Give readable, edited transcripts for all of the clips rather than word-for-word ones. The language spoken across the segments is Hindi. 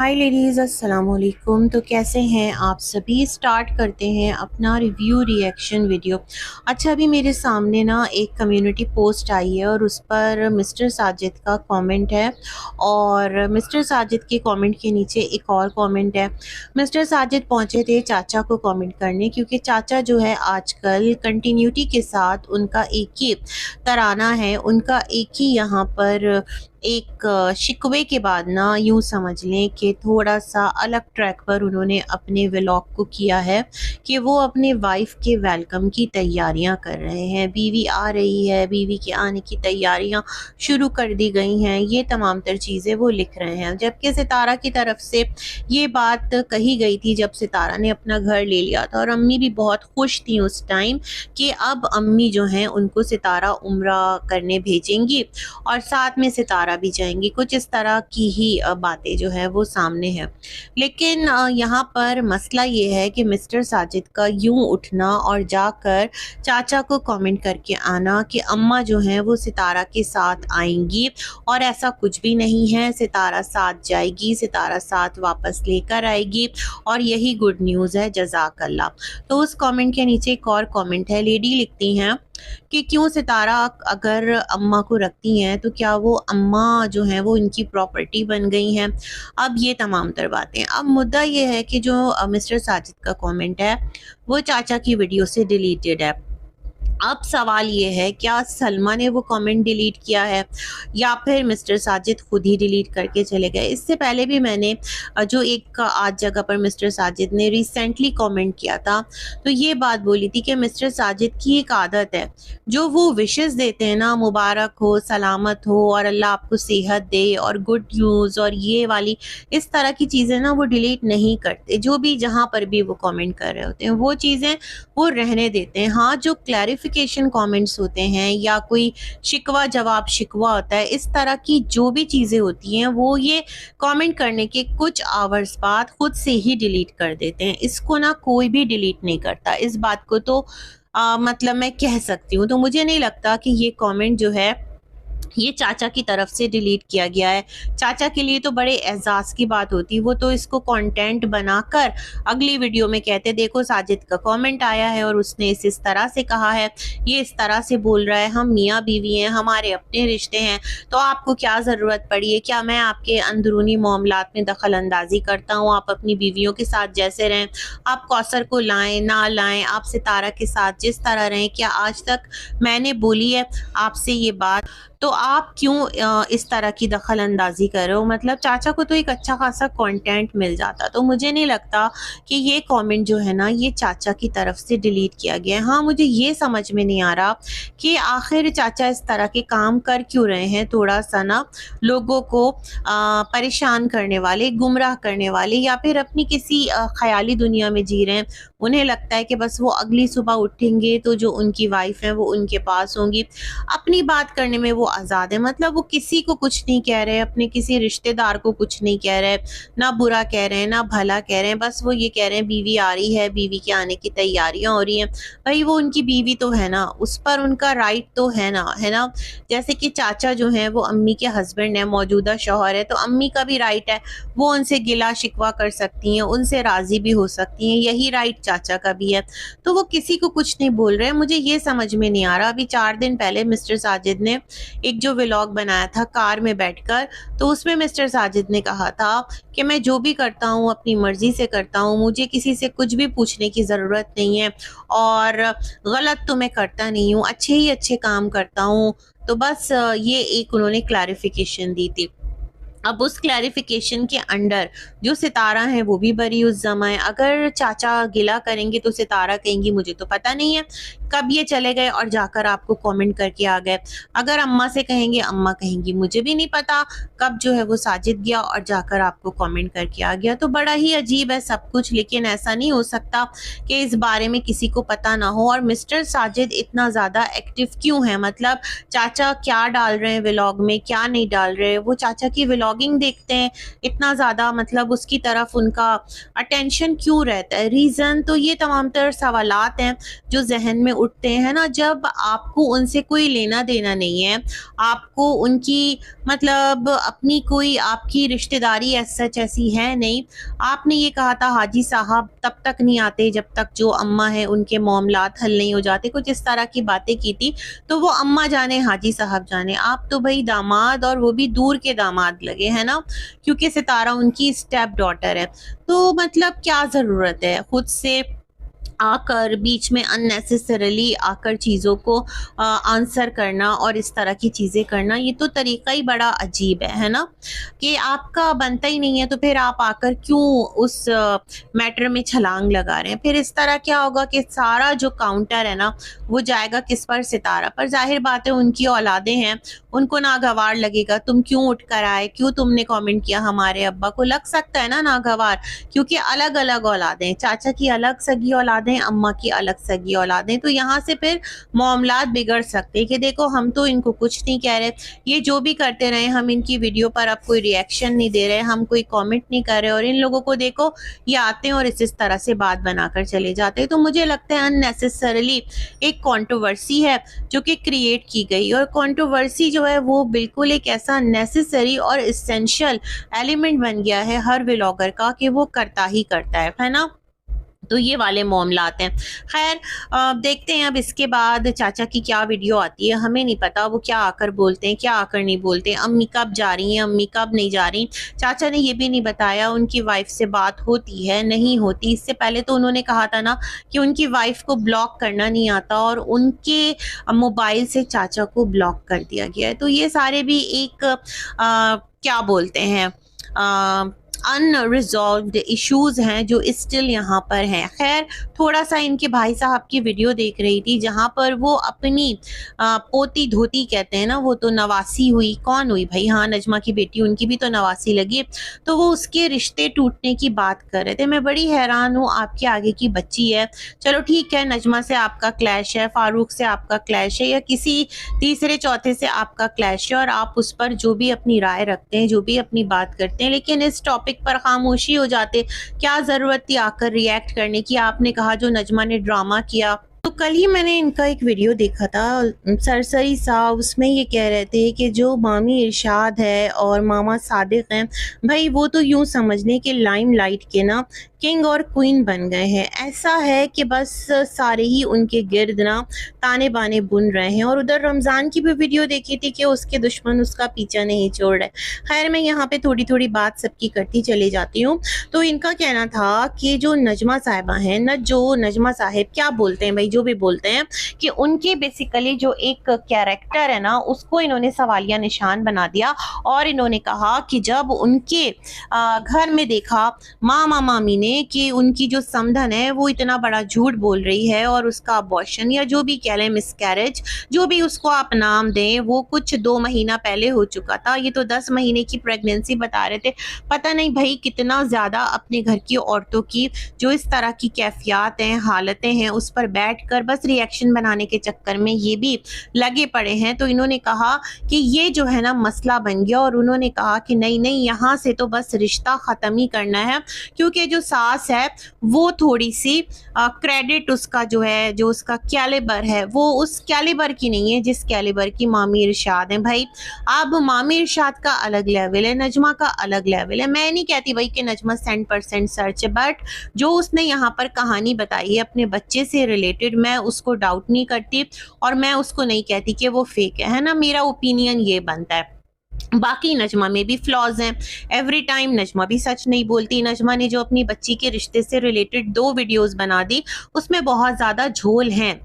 हाय लेडीज़, अस्सलाम वालेकुम। तो कैसे हैं आप सभी। स्टार्ट करते हैं अपना रिव्यू रिएक्शन वीडियो। अच्छा, अभी मेरे सामने ना एक कम्युनिटी पोस्ट आई है और उस पर मिस्टर साजिद का कमेंट है और मिस्टर साजिद के कमेंट के नीचे एक और कमेंट है। मिस्टर साजिद पहुंचे थे चाचा को कमेंट करने, क्योंकि चाचा जो है आजकल कंटिन्यूटी के साथ उनका एक ही तराना है, उनका एक ही यहाँ पर एक शिकवे के बाद ना यूँ समझ लें कि थोड़ा-सा अलग ट्रैक पर उन्होंने अपने व्लॉग को किया है कि वो अपने वाइफ़ के वेलकम की तैयारियां कर रहे हैं। बीवी आ रही है, बीवी के आने की तैयारियां शुरू कर दी गई हैं, ये तमाम तर चीज़ें वो लिख रहे हैं। जबकि सितारा की तरफ से ये बात कही गई थी जब सितारा ने अपना घर ले लिया था, और अम्मी भी बहुत खुश थी उस टाइम कि अब अम्मी जो हैं उनको सितारा उम्रा करने भेजेंगी और साथ में सितारा भी जाएंगी। कुछ इस तरह की ही बातें जो है वो सामने है। लेकिन यहाँ पर मसला ये है कि मिस्टर साजिद का यूं उठना और जाकर चाचा को कमेंट करके आना कि अम्मा जो है वो सितारा के साथ आएंगी, और ऐसा कुछ भी नहीं है। सितारा साथ जाएगी, सितारा साथ वापस लेकर आएगी, और यही गुड न्यूज़ है। जज़ाकल्लाह। तो उस कमेंट के नीचे एक और कमेंट है। लेडी लिखती हैं कि क्यों सितारा अगर अम्मा को रखती हैं तो क्या वो अम्मा जो है वो इनकी प्रॉपर्टी बन गई हैं। अब ये तमाम तर बातें। अब मुद्दा ये है कि जो मिस्टर साजिद का कमेंट है वो चाचा की वीडियो से डिलीटेड है। अब सवाल ये है, क्या सलमा ने वो कमेंट डिलीट किया है या फिर मिस्टर साजिद खुद ही डिलीट करके चले गए। इससे पहले भी मैंने जो एक आज जगह पर मिस्टर साजिद ने रिसेंटली कमेंट किया था, तो ये बात बोली थी कि मिस्टर साजिद की एक आदत है, जो वो विशेस देते हैं ना, मुबारक हो, सलामत हो और अल्लाह आपको सेहत दे और गुड न्यूज़ और ये वाली इस तरह की चीज़ें ना वो डिलीट नहीं करते। जो भी जहाँ पर भी वो कमेंट कर रहे होते हैं वो चीज़ें वो रहने देते हैं। हाँ, जो क्लैरिफिकेशन कमेंट्स होते हैं या कोई शिकवा जवाब शिकवा होता है, इस तरह की जो भी चीज़ें होती हैं वो ये कमेंट करने के कुछ आवर्स बाद खुद से ही डिलीट कर देते हैं। इसको ना कोई भी डिलीट नहीं करता। इस बात को तो मतलब मैं कह सकती हूँ। तो मुझे नहीं लगता कि ये कमेंट जो है ये चाचा की तरफ से डिलीट किया गया है। चाचा के लिए तो बड़े एहसास की बात होती, वो तो इसको कंटेंट बनाकर अगली वीडियो में कहते देखो साजिद का कमेंट आया है और उसने इस तरह से कहा है, ये इस तरह से बोल रहा है, हम मियाँ बीवी हैं, हमारे अपने रिश्ते हैं, तो आपको क्या ज़रूरत पड़ी है, क्या मैं आपके अंदरूनी मामलात में दखल अंदाजी करता हूँ। आप अपनी बीवियों के साथ जैसे रहें, आप कौसर को लाएं ना लाएं, आप सितारा के साथ जिस तरह रहें, क्या आज तक मैंने बोली है आपसे ये बात, तो आप क्यों इस तरह की दखल अंदाजी कर रहे हो। मतलब चाचा को तो एक अच्छा खासा कंटेंट मिल जाता। तो मुझे नहीं लगता कि ये कमेंट जो है ना ये चाचा की तरफ से डिलीट किया गया है। हाँ, मुझे ये समझ में नहीं आ रहा कि आखिर चाचा इस तरह के काम कर क्यों रहे हैं। थोड़ा सा ना लोगों को परेशान करने वाले, गुमराह करने वाले, या फिर अपनी किसी ख्याली दुनिया में जी रहे हैं। उन्हें लगता है कि बस वो अगली सुबह उठेंगे तो जो उनकी वाइफ है वो उनके पास होंगी। अपनी बात करने में वो आज़ाद है। मतलब वो किसी को कुछ नहीं कह रहे, अपने किसी रिश्तेदार को कुछ नहीं कह रहे, ना बुरा कह रहे हैं ना भला कह रहे हैं। बस वो ये कह रहे हैं बीवी आ रही है, बीवी के आने की तैयारियां हो रही हैं। भाई वो उनकी बीवी तो है ना, उस पर उनका राइट तो है ना, है ना। जैसे कि चाचा जो हैं वो अम्मी के हस्बैंड है, मौजूदा शौहर है, तो अम्मी का भी राइट है, वो उनसे गिला शिकवा कर सकती हैं, उनसे राजी भी हो सकती हैं। यही राइट चाचा का भी है। तो वो किसी को कुछ नहीं बोल रहे हैं। मुझे ये समझ में नहीं आ रहा। अभी 4 दिन पहले मिस्टर साजिद ने एक जो व्लॉग बनाया था कार में बैठकर, तो उसमें मिस्टर साजिद ने कहा था कि मैं जो भी करता हूँ अपनी मर्जी से करता हूँ, मुझे किसी से कुछ भी पूछने की ज़रूरत नहीं है, और गलत तो मैं करता नहीं हूँ, अच्छे ही अच्छे काम करता हूँ। तो बस ये एक उन्होंने क्लैरिफिकेशन दी थी। अब उस क्लैरिफिकेशन के अंडर जो सितारा है वो भी बरी उस जमा है। अगर चाचा गिला करेंगे तो सितारा कहेंगी मुझे तो पता नहीं है कब ये चले गए और जाकर आपको कमेंट करके आ गए। अगर अम्मा से कहेंगे, अम्मा कहेंगी मुझे भी नहीं पता कब जो है वो साजिद गया और जाकर आपको कमेंट करके आ गया। तो बड़ा ही अजीब है सब कुछ। लेकिन ऐसा नहीं हो सकता कि इस बारे में किसी को पता ना हो। और मिस्टर साजिद इतना ज़्यादा एक्टिव क्यों है, मतलब चाचा क्या डाल रहे हैं व्लॉग में, क्या नहीं डाल रहे। वो चाचा की व्लॉग व्लॉगिंग देखते हैं इतना ज़्यादा, मतलब उसकी तरफ उनका अटेंशन क्यों रहता है? रीज़न तो ये तमाम तर सवालात हैं जो ज़हन में उठते हैं ना, जब आपको उनसे कोई लेना देना नहीं है, आपको उनकी मतलब अपनी कोई आपकी रिश्तेदारी एज़ सच ऐसी है नहीं। आपने ये कहा था हाजी साहब तब तक नहीं आते जब तक जो अम्मा है उनके मामलात हल नहीं हो जाते, कुछ इस तरह की बातें की थी। तो वो अम्मा जाने हाजी साहब जाने, आप तो भाई दामाद और वो भी दूर के दामाद लगे हैं ना, क्योंकि सितारा उनकी स्टेप डॉटर है। तो मतलब क्या ज़रूरत है खुद से आकर बीच में अननेसेसरीली आकर चीज़ों को आंसर करना और इस तरह की चीज़ें करना, ये तो तरीका ही बड़ा अजीब है ना? कि आपका बनता ही नहीं है तो फिर आप आकर क्यों उस मैटर में छलांग लगा रहे हैं? फिर इस तरह क्या होगा कि सारा जो काउंटर है ना वो जाएगा किस पर? सितारा पर। ज़ाहिर बात है उनकी औलादें हैं, उनको नागवार लगेगा, तुम क्यों उठ कर आए, क्यों तुमने कमेंट किया हमारे अब्बा को, लग सकता है ना नागवार, क्योंकि अलग अलग औलादें, चाचा की अलग सगी औलादें, अम्मा की अलग सगी औलादें, तो यहाँ से फिर मामलात बिगड़ सकते हैं कि देखो हम तो इनको कुछ नहीं कह रहे, ये जो भी करते रहे, हम इनकी वीडियो पर अब कोई रिएक्शन नहीं दे रहे, हम कोई कमेंट नहीं कर रहे, और इन लोगों को देखो ये आते हैं और इस तरह से बात बनाकर चले जाते हैं। तो मुझे लगता है अननेसेसरली एक कंट्रोवर्सी है जो कि क्रिएट की गई, और कंट्रोवर्सी जो है वो बिल्कुल एक ऐसा नेसेसरी और इसेंशियल एलिमेंट बन गया है हर व्लॉगर का कि वो करता ही करता है ना? तो ये वाले मामलात हैं। खैर देखते हैं अब इसके बाद चाचा की क्या वीडियो आती है, हमें नहीं पता वो क्या आकर बोलते हैं, क्या आकर नहीं बोलते, अम्मी कब जा रही हैं, अम्मी कब नहीं जा रही। चाचा ने ये भी नहीं बताया उनकी वाइफ से बात होती है नहीं होती। इससे पहले तो उन्होंने कहा था ना कि उनकी वाइफ को ब्लॉक करना नहीं आता और उनके मोबाइल से चाचा को ब्लॉक कर दिया गया है। तो ये सारे भी एक क्या बोलते हैं अनरिजॉल्व्ड इश्यूज हैं जो स्टिल यहाँ पर हैं। खैर थोड़ा सा इनके भाई साहब की वीडियो देख रही थी जहाँ पर वो अपनी पोती धोती कहते हैं ना, वो तो नवासी हुई, कौन हुई भाई, हाँ नजमा की बेटी, उनकी भी तो नवासी लगी, तो वो उसके रिश्ते टूटने की बात कर रहे थे। मैं बड़ी हैरान हूँ, आपके आगे की बच्ची है, चलो ठीक है नजमा से आपका क्लैश है, फारूक से आपका क्लैश है, या किसी तीसरे चौथे से आपका क्लैश है, और आप उस पर जो भी अपनी राय रखते हैं, जो भी अपनी बात करते हैं, लेकिन इस टॉपिक पर खामोशी हो जाते। क्या जरूरत थी आकर रिएक्ट करने की? आपने कहा जो नजमा ने ड्रामा किया, तो कल ही मैंने इनका एक वीडियो देखा था सरसरी सा, उसमें ये कह रहे थे कि जो मामी इरशाद है और मामा सादिक हैं, भाई वो तो यूं समझ लें कि लाइमलाइट के ना किंग और क्वीन बन गए हैं। ऐसा है कि बस सारे ही उनके गिर्द ना ताने बाने बुन रहे हैं। और उधर रमज़ान की भी वीडियो देखी थी कि उसके दुश्मन उसका पीछा नहीं छोड़ रहे। खैर मैं यहाँ पे थोड़ी थोड़ी बात सबकी करती चली जाती हूँ। तो इनका कहना था कि जो नजमा साहिबा हैं न, जो नजमा साहिब क्या बोलते हैं भाई, जो भी बोलते हैं कि उनके बेसिकली जो एक कैरेक्टर है ना उसको इन्होंने सवालिया निशान बना दिया, और इन्होंने कहा कि जब उनके घर में देखा मामा मामी ने कि उनकी जो समधन है वो इतना बड़ा झूठ बोल रही है और उसका अबॉर्शन या जो भी कह लें मिसकैरेज, जो भी उसको आप नाम दें, वो कुछ 2 महीना पहले हो चुका था। ये तो 10 महीने की प्रेगनेंसी बता रहे थे। पता नहीं भाई कितना ज़्यादा अपने घर की औरतों की जो इस तरह की कैफियत हैं, हालतें हैं, उस पर बैठ कर बस रिएक्शन बनाने के चक्कर में ये भी लगे पड़े हैं। तो इन्होंने कहा कि ये जो है ना मसला बन गया, और उन्होंने कहा कि नहीं नहीं यहाँ से तो बस रिश्ता ख़त्म ही करना है, क्योंकि जो सास है वो थोड़ी सी क्रेडिट उसका जो है, जो उसका कैलिबर है वो उस कैलिबर की नहीं है जिस कैलिबर की मामी इरशाद है। भाई अब मामी इरशाद का अलग लेवल है, नजमा का अलग लेवल है। मैं नहीं कहती भाई कि नजमा 100% सच है, बट जो उसने यहाँ पर कहानी बताई है अपने बच्चे से रिलेटेड, मैं उसको डाउट नहीं करती और मैं उसको नहीं कहती कि वो फेक है ना, मेरा ओपिनियन ये बनता है। बाकी नजमा में भी फ्लॉज हैं, एवरी टाइम नजमा भी सच नहीं बोलती। नजमा ने जो अपनी बच्ची के रिश्ते से रिलेटेड 2 वीडियोस बना दी, उसमें बहुत ज़्यादा झोल हैं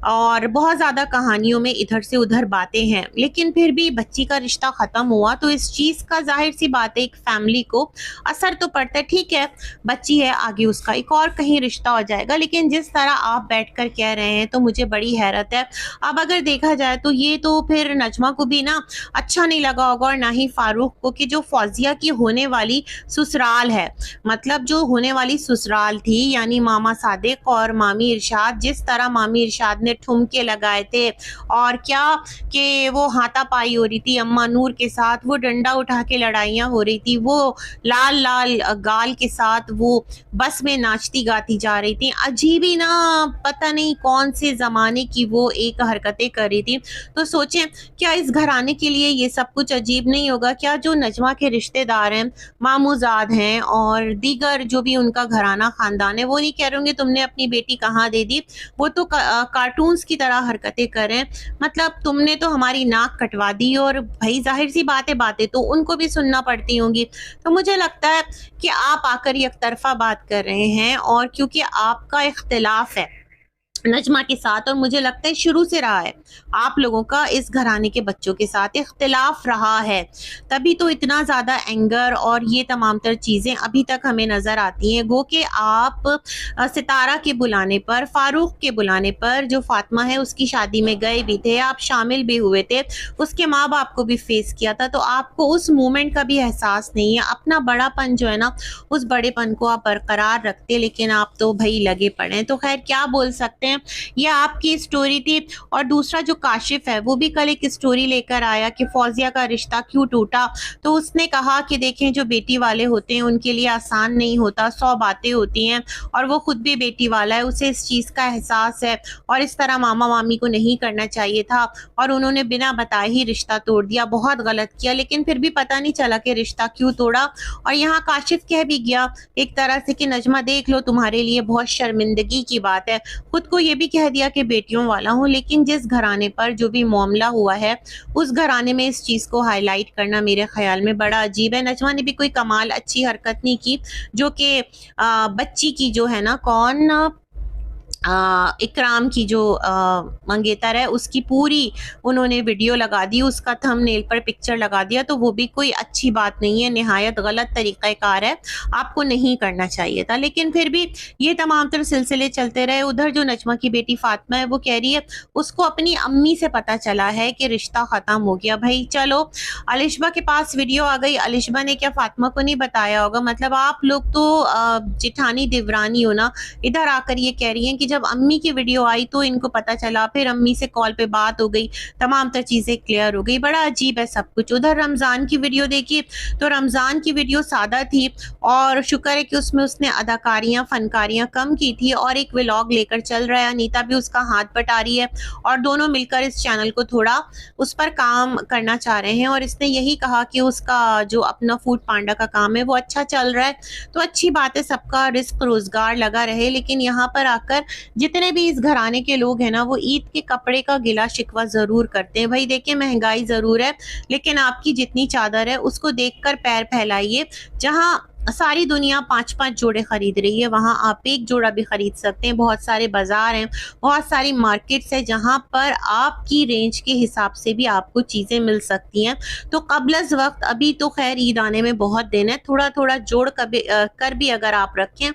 और बहुत ज़्यादा कहानियों में इधर से उधर बातें हैं, लेकिन फिर भी बच्ची का रिश्ता ख़त्म हुआ तो इस चीज़ का जाहिर सी बात है एक फैमिली को असर तो पड़ता है। ठीक है बच्ची है, आगे उसका एक और कहीं रिश्ता हो जाएगा, लेकिन जिस तरह आप बैठ कर कह रहे हैं तो मुझे बड़ी हैरत है। अब अगर देखा जाए तो ये तो फिर नजमा को भी ना अच्छा नहीं लगा होगा और ना ही फारूक को कि जो फौजिया की होने वाली ससुराल है, मतलब जो होने वाली ससुराल थी, यानी मामा सादिक और मामी इरशाद, जिस तरह मामी इरशाद ने ठुमके लगाए थे और क्या कि वो हाथापाई हो रही थी अम्मा नूर के साथ, वो डंडा उठा के लड़ाइयाँ हो रही थी, वो लाल लाल गाल के साथ वो बस में नाचती गाती जा रही थी। अजीब ही ना, पता नहीं कौन से ज़माने की वो एक हरकतें कर रही थी। तो सोचें, क्या इस घराने के लिए ये सब कुछ अजीब नहीं होगा क्या? जो नजमा के रिश्तेदार हैं, मामूजाद हैं और दीगर जो भी उनका घराना ख़ानदान है, वो नहीं कह रहे होंगे तुमने अपनी बेटी कहाँ दे दी? वो तो कार्टून्स की तरह हरकतें कर रहे हैं, मतलब तुमने तो हमारी नाक कटवा दी। और भाई ज़ाहिर सी बातें तो उनको भी सुनना पड़ती होंगी। तो मुझे लगता है कि आप आकर एक तरफा बात कर रहे हैं, और क्योंकि आपका इख्तिलाफ है नजमा के साथ, और मुझे लगता है शुरू से रहा है, आप लोगों का इस घराने के बच्चों के साथ इख्तिलाफ रहा है, तभी तो इतना ज़्यादा एंगर और ये तमाम तर चीज़ें अभी तक हमें नज़र आती हैं। गो कि आप सितारा के बुलाने पर, फारूक के बुलाने पर, जो फातिमा है उसकी शादी में गए भी थे, आप शामिल भी हुए थे, उसके माँ बाप को भी फेस किया था, तो आपको उस मोमेंट का भी एहसास नहीं है। अपना बड़ापन जो है ना, उस बड़ेपन को आप बरकरार रखते, लेकिन आप तो भाई लगे पड़े हैं। तो खैर क्या बोल सकते हैं, ये आपकी स्टोरी थी। और दूसरा जो काशिफ है वो भी कल एक स्टोरी लेकर आया कि फौजिया का रिश्ता क्यों टूटा। तो उसने कहा कि देखें, जो बेटी वाले होते हैं उनके लिए आसान नहीं होता, 100 बातें होती हैं, और वो खुद भी बेटी वाला है, उसे इस चीज़ का एहसास है, और इस तरह मामा मामी को नहीं करना चाहिए था, और उन्होंने बिना बताए ही रिश्ता तोड़ दिया, बहुत गलत किया, लेकिन फिर भी पता नहीं चला कि रिश्ता क्यों तोड़ा। और यहाँ काशिफ कह भी गया एक तरह से कि नजमा देख लो, तुम्हारे लिए बहुत शर्मिंदगी की बात है, खुद को ये भी कह दिया कि बेटियों वाला हूँ। लेकिन जिस घराने पर जो भी मामला हुआ है, उस घराने में इस चीज़ को हाईलाइट करना मेरे ख्याल में बड़ा अजीब है। नजमा ने भी कोई कमाल अच्छी हरकत नहीं की, जो कि बच्ची की जो है ना, कौन इकराम की जो मंगेतर है, उसकी पूरी उन्होंने वीडियो लगा दी, उसका थंबनेल पर पिक्चर लगा दिया, तो वो भी कोई अच्छी बात नहीं है, निहायत गलत तरीक़ाकार है, आपको नहीं करना चाहिए था। लेकिन फिर भी ये तमाम तर सिलसिले चलते रहे। उधर जो नजमा की बेटी फातिमा है, वो कह रही है उसको अपनी अम्मी से पता चला है कि रिश्ता ख़त्म हो गया। भाई चलो, अलिशबा के पास वीडियो आ गई, अलिशबा ने क्या फातिमा को नहीं बताया होगा? मतलब आप लोग तो जिठानी देवरानी हो ना, इधर आकर ये कह रही हैं कि जब अम्मी की वीडियो आई तो इनको पता चला, फिर अम्मी से कॉल पे बात हो गई, तमाम तर चीज़ें क्लियर हो गई। बड़ा अजीब है सब कुछ। उधर रमज़ान की वीडियो देखिए, तो रमज़ान की वीडियो सादा थी, और शुक्र है कि उसमें उसने अदाकारियाँ फनकारियाँ कम की थी, और एक व्लॉग लेकर चल रहा है। अनीता भी उसका हाथ बटा रही है, और दोनों मिलकर इस चैनल को थोड़ा उस पर काम करना चाह रहे हैं। और इसने यही कहा कि उसका जो अपना फूड पांडा का काम है वो अच्छा चल रहा है, तो अच्छी बात है, सबका रिस्क रोजगार लगा रहे। लेकिन यहाँ पर आकर जितने भी इस घराने के लोग हैं ना, वो ईद के कपड़े का गिला शिकवा जरूर करते हैं। भाई देखिए, महंगाई जरूर है, लेकिन आपकी जितनी चादर है उसको देखकर पैर फैलाइए। जहां सारी दुनिया 5-5 जोड़े खरीद रही है, वहां आप एक जोड़ा भी खरीद सकते हैं। बहुत सारे बाजार हैं, बहुत सारी मार्केट्स हैं, जहां पर आपकी रेंज के हिसाब से भी आपको चीजें मिल सकती हैं। तो कबल वक्त, अभी तो खैर ईद आने में बहुत दिन है, थोड़ा थोड़ा जोड़ कर भी अगर आप रखें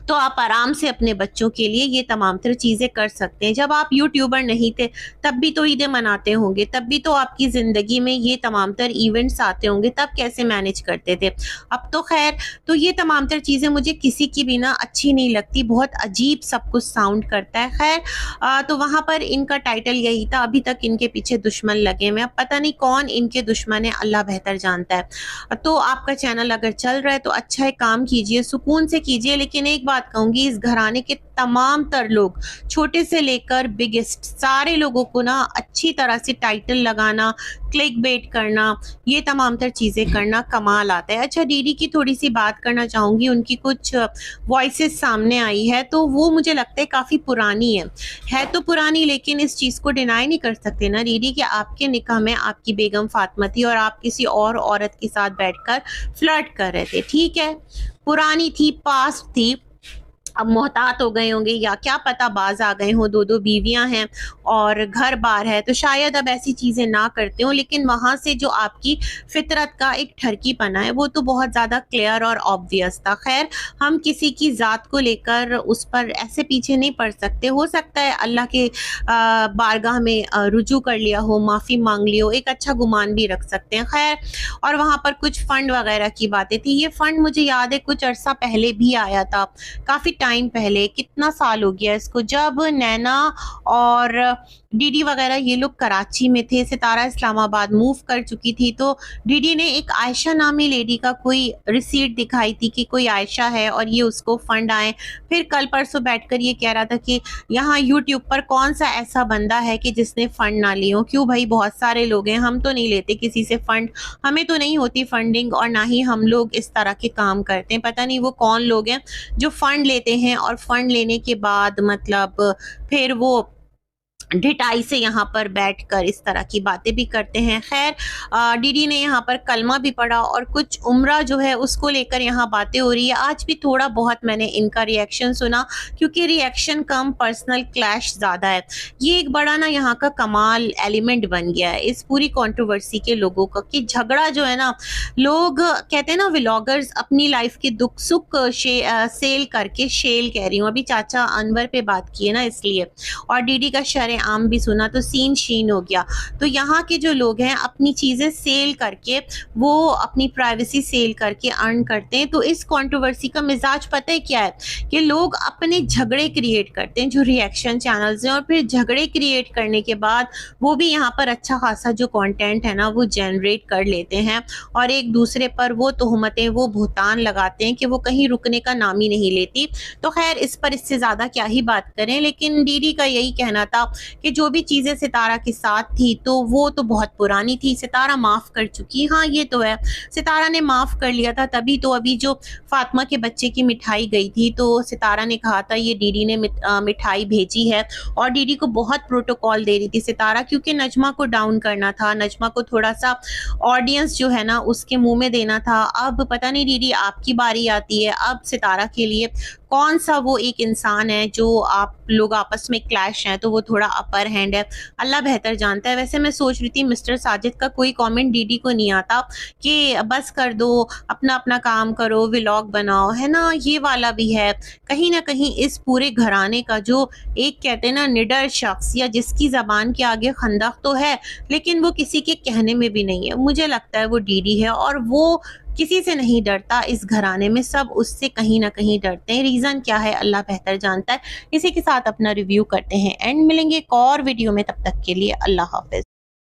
तो आप आराम से अपने बच्चों के लिए ये तमाम तर चीज़ें कर सकते हैं। जब आप यूट्यूबर नहीं थे तब भी तो ईदें मनाते होंगे, तब भी तो आपकी ज़िंदगी में ये तमाम तर इवेंट्स आते होंगे, तब कैसे मैनेज करते थे? अब तो खैर, तो ये तमाम तर चीज़ें मुझे किसी की भी ना अच्छी नहीं लगती, बहुत अजीब सब कुछ साउंड करता है। खैर तो वहाँ पर इनका टाइटल यही था, अभी तक इनके पीछे दुश्मन लगे हुए हैं, अब पता नहीं कौन इनके दुश्मन है, अल्लाह बेहतर जानता है। तो आपका चैनल अगर चल रहा है तो अच्छा है, काम कीजिए, सुकून से कीजिए। लेकिन एक बात कहूंगी, इस घराने के तमाम तर लोग, छोटे से लेकर बिगेस्ट, सारे लोगों को ना अच्छी तरह से टाइटल लगाना, क्लिक बेट करना, ये तमाम तर चीज़ें करना कमाल आता है। अच्छा, डीडी की थोड़ी सी बात करना चाहूँगी, उनकी कुछ वॉइसेस सामने आई है, तो वो मुझे लगता है काफ़ी पुरानी है तो पुरानी, लेकिन इस चीज़ को डिनाई नहीं कर सकते ना डीडी कि आपके निकाह में आपकी बेगम फातिमा थी और आप किसी और औरत के साथ बैठकर फ्लर्ट कर रहे थे। ठीक है, पुरानी थी, पास्ट थी, अब मोहतात हो गए होंगे या क्या पता बाज आ गए हों, दो दो बीवियां हैं और घर बार है, तो शायद अब ऐसी चीज़ें ना करते हो। लेकिन वहाँ से जो आपकी फितरत का एक ठरकीपना है वो तो बहुत ज़्यादा क्लियर और ऑब्वियस था। खैर, हम किसी की ज़ात को लेकर उस पर ऐसे पीछे नहीं पड़ सकते। हो सकता है अल्लाह के बारगाह में रुजू कर लिया हो, माफ़ी मांग ली हो, एक अच्छा गुमान भी रख सकते हैं। खैर, और वहाँ पर कुछ फ़ंड वगैरह की बातें थी। ये फ़ंड मुझे याद है कुछ अरसा पहले भी आया था, काफ़ी टाइम पहले, कितना साल हो गया इसको, जब नैना और डीडी वगैरह ये लोग कराची में थे, सितारा इस्लामाबाद मूव कर चुकी थी, तो डीडी ने एक आयशा नामी लेडी का कोई रिसीट दिखाई थी कि कोई आयशा है और ये उसको फंड आए। फिर कल परसों बैठकर ये कह रहा था कि यहाँ यूट्यूब पर कौन सा ऐसा बंदा है कि जिसने फंड ना लिए हो। क्यों भाई, बहुत सारे लोग हैं, हम तो नहीं लेते किसी से फंड, हमें तो नहीं होती फंडिंग और ना ही हम लोग इस तरह के काम करते हैं। पता नहीं वो कौन लोग हैं जो फंड लेते हैं और फंड लेने के बाद मतलब फिर वो ढिठाई से यहाँ पर बैठकर इस तरह की बातें भी करते हैं। खैर, डीडी ने यहाँ पर कलमा भी पढ़ा और कुछ उम्रा जो है उसको लेकर यहाँ बातें हो रही है। आज भी थोड़ा बहुत मैंने इनका रिएक्शन सुना, क्योंकि रिएक्शन कम पर्सनल क्लैश ज़्यादा है। ये एक बड़ा ना यहाँ का कमाल एलिमेंट बन गया है इस पूरी कंट्रोवर्सी के लोगों का, कि झगड़ा जो है ना, लोग कहते हैं ना व्लॉगर्स अपनी लाइफ के दुख सुख सेल करके, शेल कह रही हूँ, अभी चाचा अनवर पे बात की है ना इसलिए, और डीडी का शर आम भी सुना तो सीन शीन हो गया। तो यहाँ के जो लोग हैं अपनी चीज़ें सेल करके, वो अपनी प्राइवेसी सेल करके अर्न करते हैं। तो इस कंट्रोवर्सी का मिजाज पता है क्या है, कि लोग अपने झगड़े क्रिएट करते हैं जो रिएक्शन चैनल्स हैं, और फिर झगड़े क्रिएट करने के बाद वो भी यहाँ पर अच्छा खासा जो कंटेंट है ना वो जनरेट कर लेते हैं, और एक दूसरे पर वो तोहमतें, वो भुगतान लगाते हैं कि वो कहीं रुकने का नाम ही नहीं लेती। तो खैर, इस पर इससे ज़्यादा क्या ही बात करें। लेकिन डीडी का यही कहना था कि जो भी चीज़ें सितारा के साथ थी तो वो तो बहुत पुरानी थी, सितारा माफ़ कर चुकी। हाँ, ये तो है, सितारा ने माफ़ कर लिया था, तभी तो अभी जो फातिमा के बच्चे की मिठाई गई थी तो सितारा ने कहा था ये डीडी ने मिठाई भेजी है, और डीडी को बहुत प्रोटोकॉल दे रही थी सितारा, क्योंकि नजमा को डाउन करना था, नजमा को थोड़ा सा ऑडियंस जो है ना उसके मुंह में देना था। अब पता नहीं डीडी आपकी बारी आती है, अब सितारा के लिए कौन सा वो एक इंसान है जो आप लोग आपस में क्लैश हैं तो वो थोड़ा अपर हैंड है, अल्लाह बेहतर जानता है। वैसे मैं सोच रही थी मिस्टर साजिद का कोई कमेंट डीडी को नहीं आता कि बस कर दो, अपना अपना काम करो, व्लॉग बनाओ, है ना, ये वाला भी है। कहीं ना कहीं इस पूरे घराने का जो एक कहते हैं ना निडर शख्स, या जिसकी ज़बान के आगे खंदक तो है लेकिन वो किसी के कहने में भी नहीं है, मुझे लगता है वो डीडी है, और वो किसी से नहीं डरता इस घराने में, सब उससे कहीं ना कहीं डरते हैं। रीज़न क्या है अल्लाह बेहतर जानता है। इसी के साथ अपना रिव्यू करते हैं एंड मिलेंगे एक और वीडियो में, तब तक के लिए अल्लाह हाफिज़।